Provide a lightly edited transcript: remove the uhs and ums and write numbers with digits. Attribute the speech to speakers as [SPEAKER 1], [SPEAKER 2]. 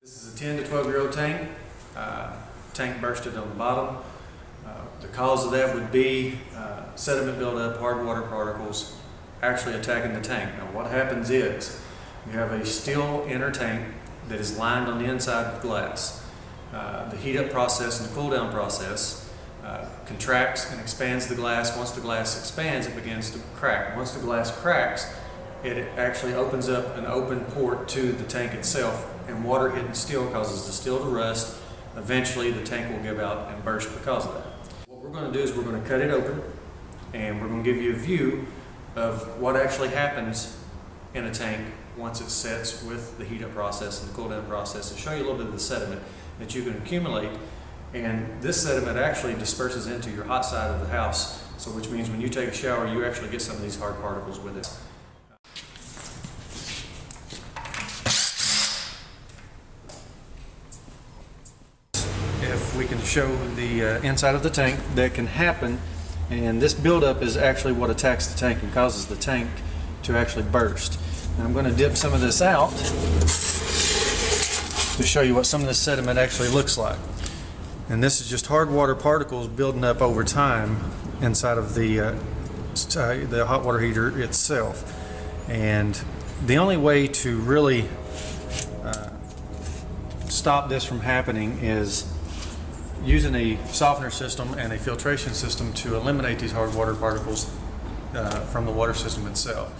[SPEAKER 1] This is a 10 to 12-year-old tank. Tank bursted on the bottom. The cause of that would be sediment buildup, hard water particles actually attacking the tank. Now what happens is you have a steel inner tank that is lined on the inside with glass. The heat up process and the cool down process contracts and expands the glass. Once the glass expands, it begins to crack. Once the glass cracks, it actually opens up an open port to the tank itself, and water hitting steel causes the steel to rust. Eventually the tank will give out and burst because of that. What we're going to do is we're going to cut it open, and we're going to give you a view of what actually happens in a tank once it sets with the heat up process and the cool down process, and show you a little bit of the sediment that you can accumulate. And this sediment actually disperses into your hot side of the house, so which means when you take a shower you actually get some of these hard particles with it. If we can show the inside of the tank, that can happen, and this buildup is actually what attacks the tank and causes the tank to actually burst. Now I'm going to dip some of this out to show you what some of this sediment actually looks like. And this is just hard water particles building up over time inside of the hot water heater itself. And the only way to really stop this from happening is using a softener system and a filtration system to eliminate these hard water particles from the water system itself.